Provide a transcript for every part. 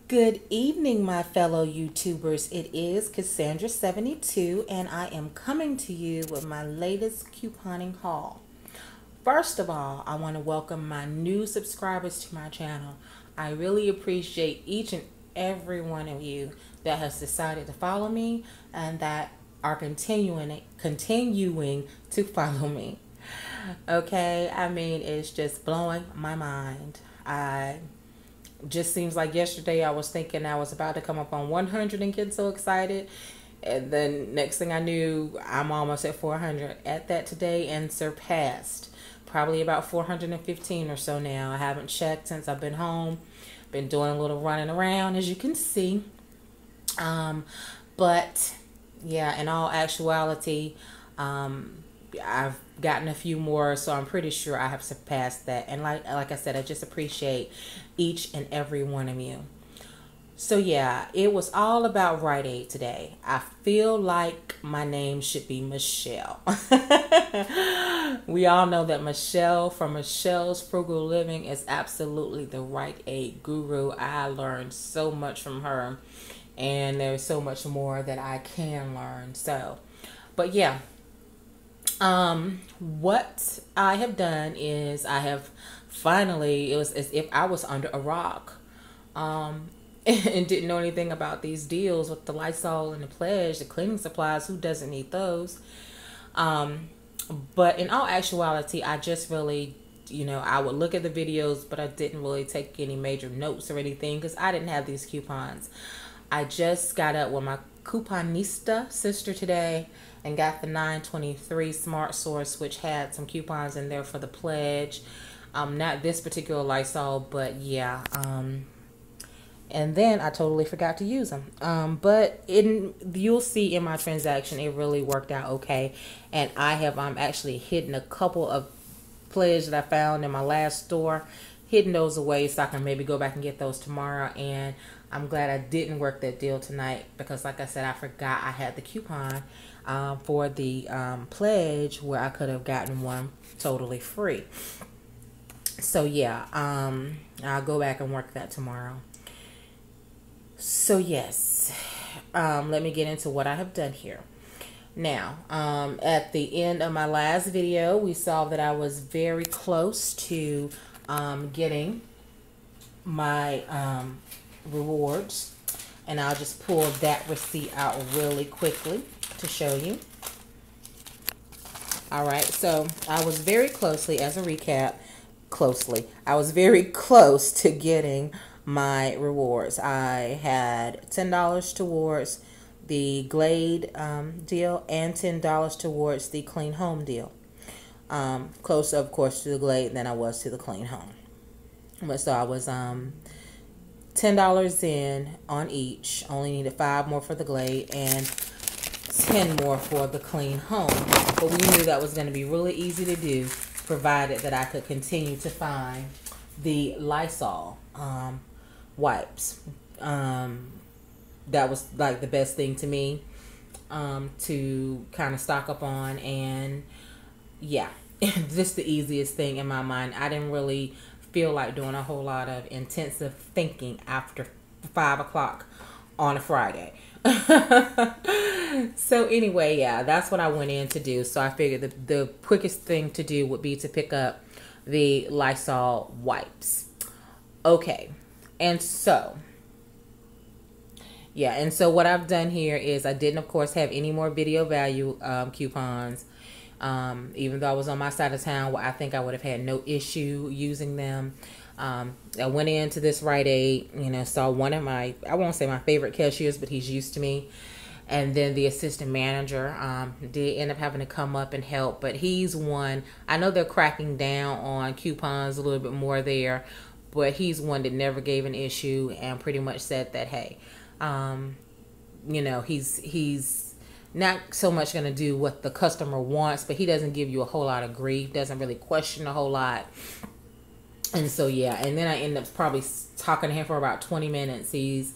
Good evening, my fellow YouTubers. It is Cassandra72, and I am coming to you with my latest couponing haul. First of all, I want to welcome my new subscribers to my channel. I really appreciate each and every one of you that has decided to follow me and that are continuing to follow me. Okay, I mean, it's just blowing my mind. Just seems like yesterday I was thinking I was about to come up on 100 and get so excited, and then next thing I knew, I'm almost at 400 at that today and surpassed probably about 415 or so now. I haven't checked since I've been home. Been doing a little running around, as you can see. But yeah, in all actuality, I've gotten a few more, so I'm pretty sure I have surpassed that. And like I said, I just appreciate each and every one of you. So yeah, it was all about Rite Aid today. I feel like my name should be Michelle. We all know that Michelle from Michelle's Frugal Living is absolutely the Rite Aid guru. I learned so much from her, and there's so much more that I can learn. So, but yeah. What I have done is I have finally, it was as if I was under a rock, and didn't know anything about these deals with the Lysol and the Pledge, the cleaning supplies. Who doesn't need those? But in all actuality, I just really, I would look at the videos, but I didn't really take any major notes or anything because I didn't have these coupons. I just got up with my couponista sister today and got the 923 Smart Source, which had some coupons in there for the Pledge. Not this particular Lysol, but yeah. And then I totally forgot to use them. But you'll see in my transaction, it really worked out okay. And I have actually hidden a couple of Pledge that I found in my last store, hidden those away so I can maybe go back and get those tomorrow. And I'm glad I didn't work that deal tonight because, like I said, I forgot I had the coupon for the Pledge where I could have gotten one totally free. So yeah, I'll go back and work that tomorrow. So yes, let me get into what I have done here. Now, at the end of my last video, we saw that I was very close to getting my rewards, and I'll just pull that receipt out really quickly to show you. All right, so I was very closely, as a recap, I was very close to getting my rewards. I had $10 towards the Glade deal and $10 towards the Clean Home deal. Closer, of course, to the Glade than I was to the Clean Home. But so I was $10 in on each. Only needed 5 more for the Glade and 10 more for the Clean Home. But we knew that was going to be really easy to do, provided that I could continue to find the Lysol wipes. That was like the best thing to me to kind of stock up on. And yeah, just the easiest thing in my mind. I didn't really feel like doing a whole lot of intensive thinking after 5 o'clock on a Friday. So anyway, yeah, that's what I went in to do. So I figured the quickest thing to do would be to pick up the Lysol wipes. Okay, and so yeah, and so what I've done here is I didn't, of course, have any more video value coupons. Even though I was on my side of town where I think I would have had no issue using them. I went into this Rite Aid, saw one of my, I won't say my favorite cashiers, but he's used to me. And then the assistant manager did end up having to come up and help. But he's one, I know they're cracking down on coupons a little bit more there, but he's one that never gave an issue and pretty much said that, hey, he's not so much going to do what the customer wants, but he doesn't give you a whole lot of grief, doesn't really question a whole lot. And so, yeah, and then I ended up probably talking to him for about 20 minutes. He's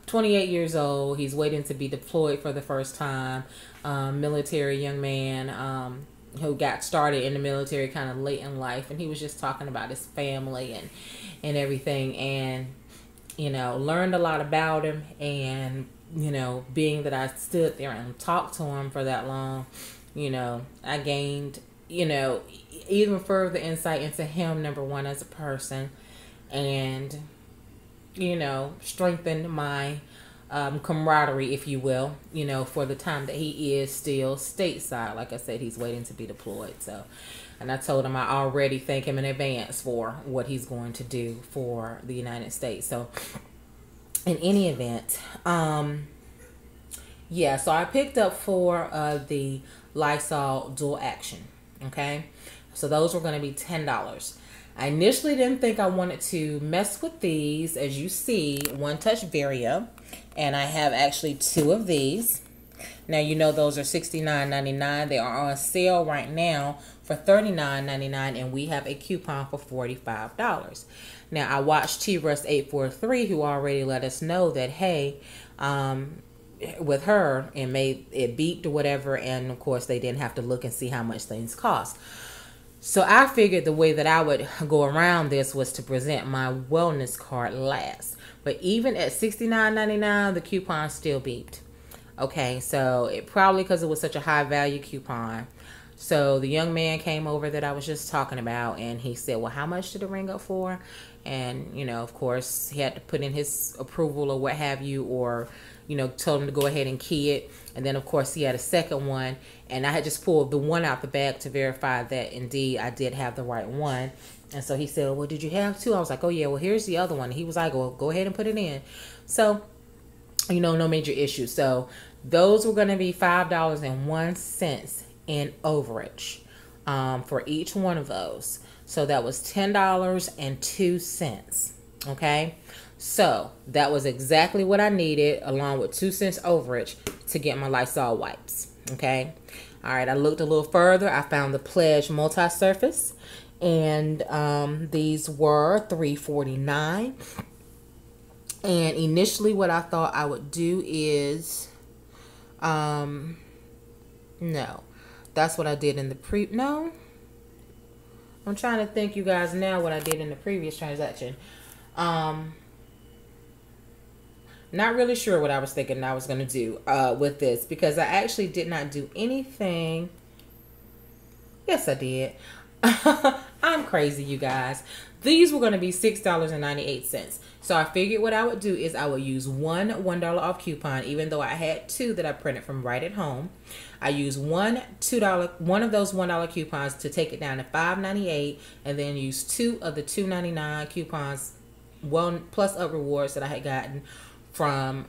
28 years old. He's waiting to be deployed for the first time. Military young man who got started in the military kind of late in life. And he was just talking about his family and everything. And learned a lot about him. And, being that I stood there and talked to him for that long, I gained, even further insight into him, number one, as a person, and, strengthened my camaraderie, if you will, for the time that he is still stateside. Like I said, he's waiting to be deployed. So, and I told him I already thank him in advance for what he's going to do for the United States. So, in any event, yeah, so I picked up 4 of the Lysol dual action. Okay, so those were going to be $10. I initially didn't think I wanted to mess with these. As you see, One Touch Vario, and I have actually 2 of these. Now, those are $69.99. They are on sale right now for $39.99, and we have a coupon for $45. Now, I watched T-Russ843, who already let us know that, hey, with her, it beeped or whatever, and of course, they didn't have to look and see how much things cost. So I figured the way that I would go around this was to present my wellness card last. But even at $69.99, the coupon still beeped. Okay, so it probably because it was such a high value coupon. So the young man came over that I was just talking about, and he said, well, how much did the ring go for? And, of course, he had to put in his approval or what have you, or, told him to go ahead and key it. And then, of course, he had a second one, and I had just pulled the one out the bag to verify that, indeed, I did have the right one. And so he said, well, did you have 2? I was like, oh, yeah, well, here's the other one. And he was like, well, go ahead and put it in. So, no major issue. So those were going to be $5.01 in overage for each one of those. So that was $10.02. Okay. So that was exactly what I needed, along with 2 cents overage to get my Lysol wipes. Okay. All right. I looked a little further. I found the Pledge multi-surface, and these were $3.49. And initially what I thought I would do is, no, that's what I did in the no, I'm trying to think, you guys, now what I did in the previous transaction. Not really sure what I was thinking I was going to do with this, because I actually did not do anything. Yes, I did. I'm crazy, you guys. These were going to be $6.98. So I figured what I would do is I would use one $1 off coupon, even though I had 2 that I printed from Rite Aid Home. I used one of those $1 coupons to take it down to $5.98, and then use 2 of the $2.99 coupons, plus up rewards that I had gotten from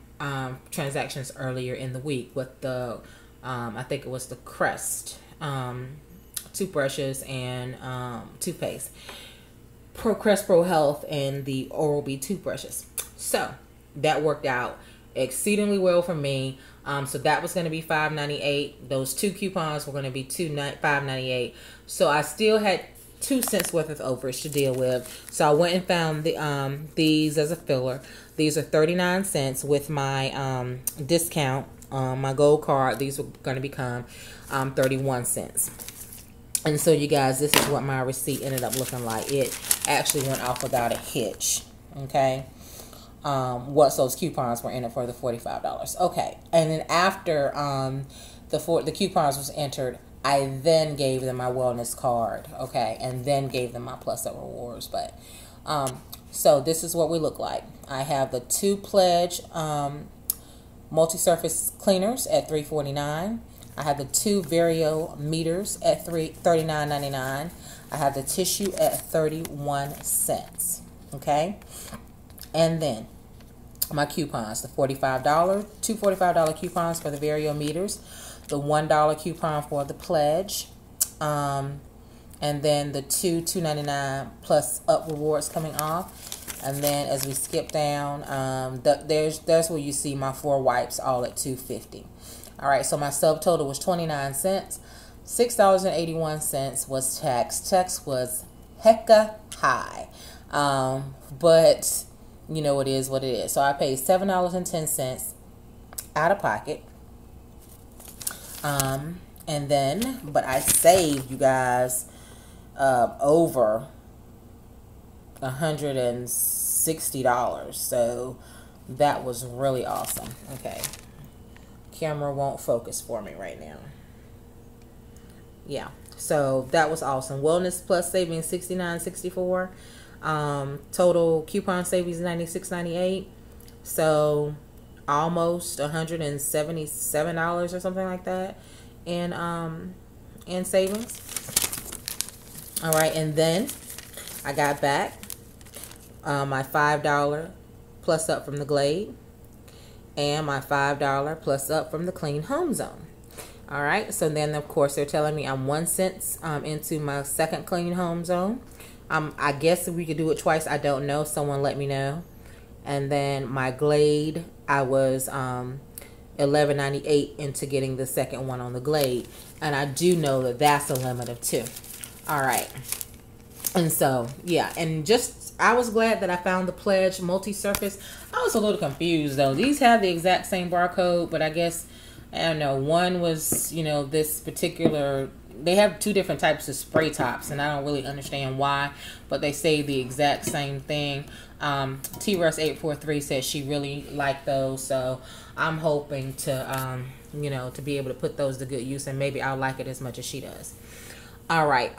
transactions earlier in the week with the, I think it was the Crest toothbrushes and toothpaste. Crest Pro Health and the Oral-B toothbrushes. So that worked out exceedingly well for me. So that was going to be $5.98. Those 2 coupons were going to be $5.98. So I still had 2 cents worth of overage to deal with. So I went and found these as a filler. These are 39 cents with my discount, my gold card. These were going to become 31 cents. And so, you guys, this is what my receipt ended up looking like. It actually went off without a hitch. Okay. Once those coupons were in it for the $45. Okay. And then after the coupons was entered, I then gave them my wellness card. Okay. And then gave them my plus up rewards. But so this is what we look like. I have the 2 Pledge multi-surface cleaners at $3.49. I have the 2 Vario meters at $39.99. I have the tissue at 31 cents. Okay. And then my coupons, the two $45 coupons for the Vario meters, the $1 coupon for the Pledge, and then the 2 $2.99 plus up rewards coming off. And then as we skip down, there's where you see my 4 wipes all at $2.50. All right, so my subtotal was 29 cents. $6.81 was tax. Tax was hecka high. But, it is what it is. So I paid $7.10 out of pocket. But I saved, you guys, over $160 $60. So that was really awesome. Okay. Camera won't focus for me right now. Yeah. So that was awesome. Wellness Plus savings $69.64. Total coupon savings $96.98. So almost $177 or something like that in savings. All right, and then I got back my $5 plus up from the Glade and my $5 plus up from the Clean Home Zone. All right, so then of course they're telling me I'm 1 cent into my second Clean Home Zone. I guess we could do it twice. I don't know. Someone let me know. And then my Glade, I was $11.98 into getting the second one on the Glade, and I do know that that's a limit of 2. All right, and so yeah, and just I was glad that I found the Pledge multi-surface. I was a little confused though. These have the exact same barcode, but I guess I don't know. One was, you know, this particular. They have 2 different types of spray tops, and I don't really understand why, but they say the exact same thing. T-Russ843 said she really liked those, so I'm hoping to, you know, to be able to put those to good use, and maybe I'll like it as much as she does. All right.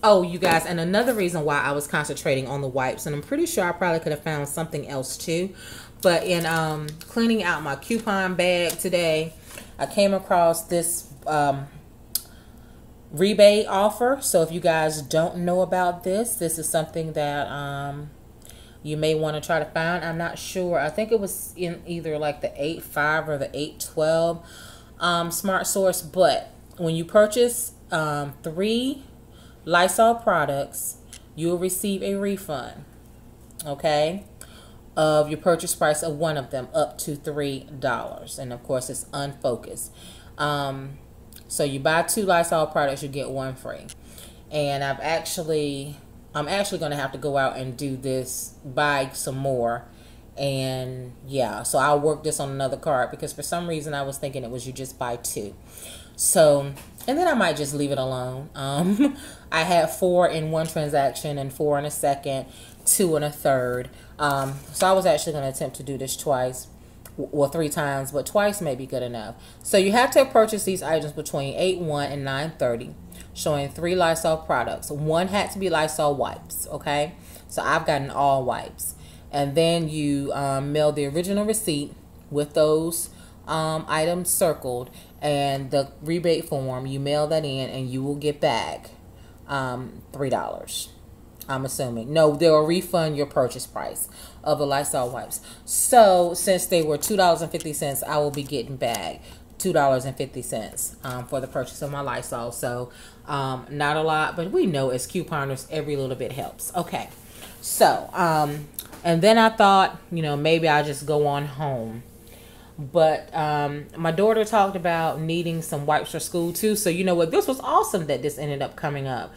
Oh, you guys, and another reason why I was concentrating on the wipes, and I'm pretty sure I probably could have found something else too, but in cleaning out my coupon bag today, I came across this rebate offer. So if you guys don't know about this, this is something that you may want to try to find. I'm not sure. I think it was in either like the 8.5 or the 8.12 Smart Source. But when you purchase 3 Lysol products, you will receive a refund, okay, of your purchase price of one of them up to $3. And of course, it's unfocused. So you buy 2 Lysol products, you get 1 free. And I'm actually going to have to go out and do this, buy some more. And yeah, so I'll work this on another card, because for some reason I was thinking it was you just buy 2. So, and then I might just leave it alone. I had 4 in one transaction and 4 in a second, 2 in a third. So I was actually going to attempt to do this twice. Well, 3 times, but twice may be good enough. So you have to purchase these items between 8/1 and 9/30, showing 3 Lysol products. 1 had to be Lysol wipes, okay? So I've gotten all wipes. And then you mail the original receipt with those items circled and the rebate form. You mail that in and you will get back $3. I'm assuming. No, they'll refund your purchase price of the Lysol wipes. So since they were $2.50, I will be getting back $2.50 for the purchase of my Lysol. So not a lot, but we know as couponers, every little bit helps. Okay. So, and then I thought, you know, maybe I'll just go on home. But my daughter talked about needing some wipes for school too. So you know what? This was awesome that this ended up coming up.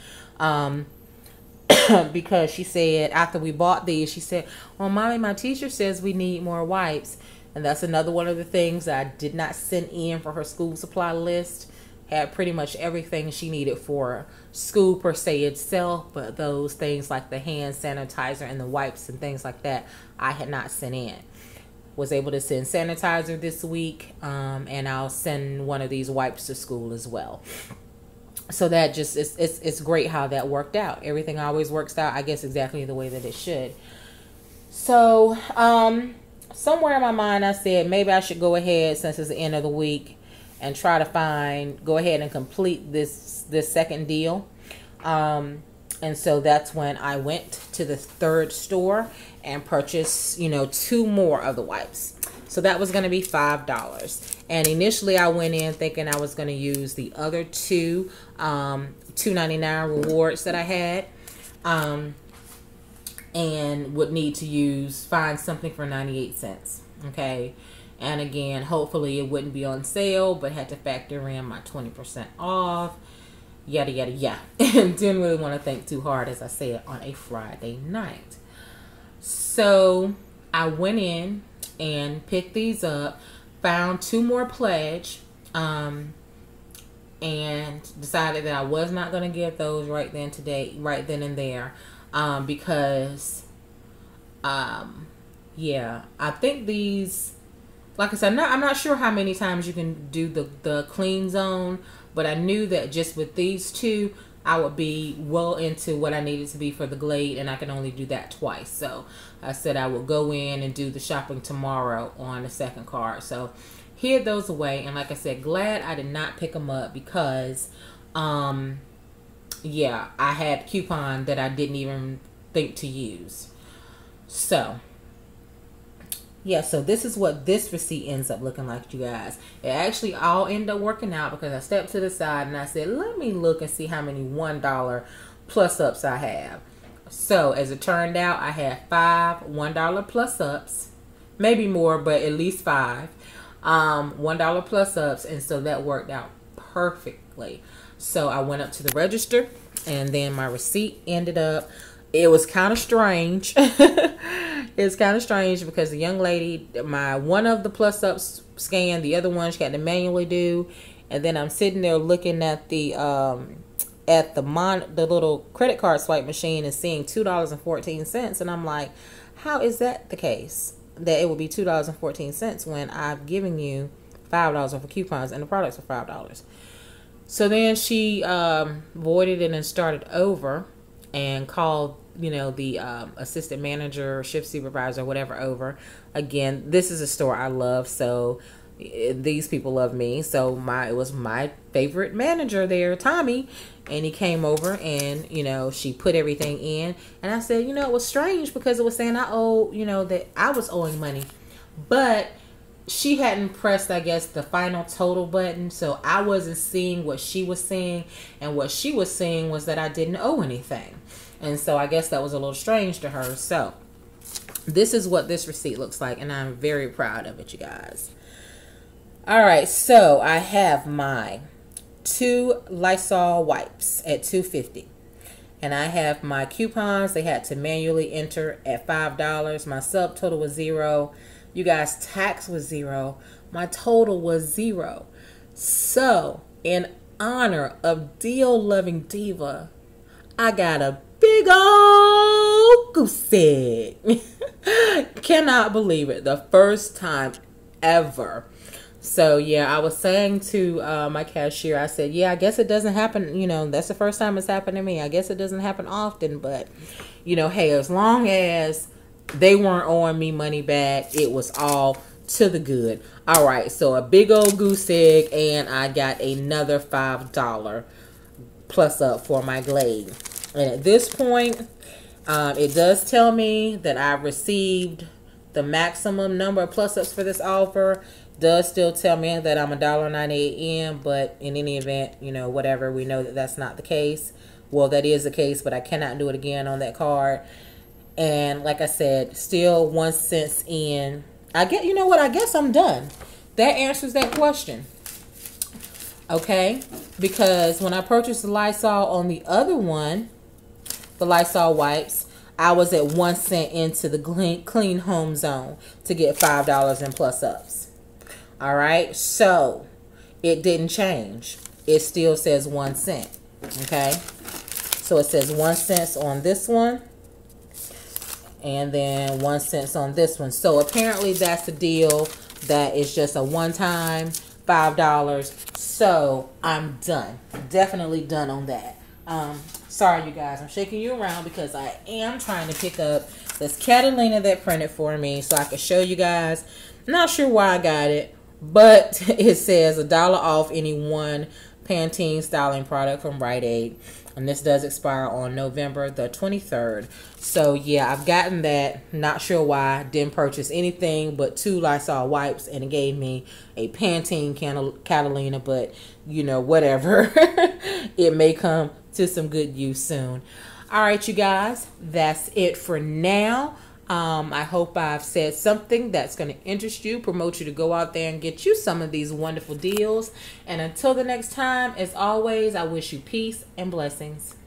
Because she said after we bought these, she said, well, Mommy, my teacher says we need more wipes. And that's another one of the things that I did not send in for her school supply list. Had pretty much everything she needed for school per se itself, but those things like the hand sanitizer and the wipes and things like that, I had not sent in. Was able to send sanitizer this week, and I'll send one of these wipes to school as well. So that just it's great how that worked out. Everything always works out, I guess, exactly the way that it should. So somewhere in my mind I said maybe I should go ahead, since it's the end of the week, and try to go ahead and complete this second deal. And so that's when I went to the third store and purchased, you know, 2 more of the wipes. So that was going to be $5. And initially I went in thinking I was going to use the other 2 $2.99 rewards that I had, and would need to find something for 98 cents. Okay. And again, hopefully it wouldn't be on sale, but had to factor in my 20% off. Yada, yada, yada. And didn't really want to think too hard, as I said, on a Friday night. So I went in and picked these up, found 2 more Pledge, and decided that I was not going to get those right then and there, because Yeah, I think these, like I said, I'm not sure how many times you can do the clean zone, but I knew that just with these two, I would be well into what I needed to be for the Glade, and I can only do that twice. So I said I would go in and do the shopping tomorrow on the second card. So hid those away, and like I said, glad I did not pick them up because, yeah, I had coupon that I didn't even think to use. So yeah, so this is what this receipt ends up looking like, you guys. It actually all ended up working out because I stepped to the side and I said, let me look and see how many $1 plus ups I have. So as it turned out, I had 5 $1 plus ups, maybe more, but at least 5 $1 plus ups, and so that worked out perfectly. So I went up to the register, and then my receipt ended up, it was kind of strange. It's kind of strange because the young lady, one of the plus ups scanned, the other one she had to manually do, and then I'm sitting there looking at the little credit card swipe machine and seeing $2.14, and I'm like, how is that the case? That it would be $2.14 when I've given you $5 off of coupons and the products are $5. So then she voided it and started over and called, the assistant manager, shift supervisor, whatever over. Again, this is a store I love, so these people love me. So it was my favorite manager there, Tommy, and he came over and, she put everything in. And I said, it was strange because it was saying I owe, that I was owing money. But she hadn't pressed, I guess, the final total button, so I wasn't seeing what she was seeing, and what she was seeing was that I didn't owe anything. And so I guess that was a little strange to her. So this is what this receipt looks like, and I'm very proud of it, you guys. All right, so I have my 2 Lysol wipes at $2.50. And I have my coupons. They had to manually enter at $5. My subtotal was 0. You guys, tax was 0. My total was 0. So, in honor of Deal Loving Diva, I got a big old goose egg. Cannot believe it. The first time ever. So, yeah, I was saying to my cashier, I said, yeah, I guess it doesn't happen. That's the first time it's happened to me. I guess it doesn't happen often. But, hey, as long as they weren't owing me money back, it was all to the good. All right, so a big old goose egg, and I got another $5 plus up for my Glade. And at this point, it does tell me that I received the maximum number of plus ups for this offer. Does still tell me that I'm $1.98 in, but in any event, whatever, we know that that's not the case. Well, that is the case, but I cannot do it again on that card. And like I said, still 1 cent in. I guess I'm done. That answers that question. Okay? Because when I purchased the Lysol on the other one, the Lysol wipes, I was at 1 cent into the clean home zone to get $5 in plus ups. All right? So, it didn't change. It still says 1 cent. Okay? So, it says 1 cent on this one. And then 1 cent on this one. So apparently that's a deal that is just a one-time $5. So I'm done. Definitely done on that. Sorry, you guys. I'm shaking you around because I am trying to pick up this Catalina that printed for me so I can show you guys. Not sure why I got it, but it says $1 off any one Pantene styling product from Rite Aid. And this does expire on November the 23rd. So, yeah, I've gotten that. Not sure why. Didn't purchase anything but 2 Lysol wipes. And it gave me a Pantene Catalina. But, whatever. It may come to some good use soon. All right, you guys. That's it for now. I hope I've said something that's going to interest you, promote you to go out there and get you some of these wonderful deals. And until the next time, as always, I wish you peace and blessings.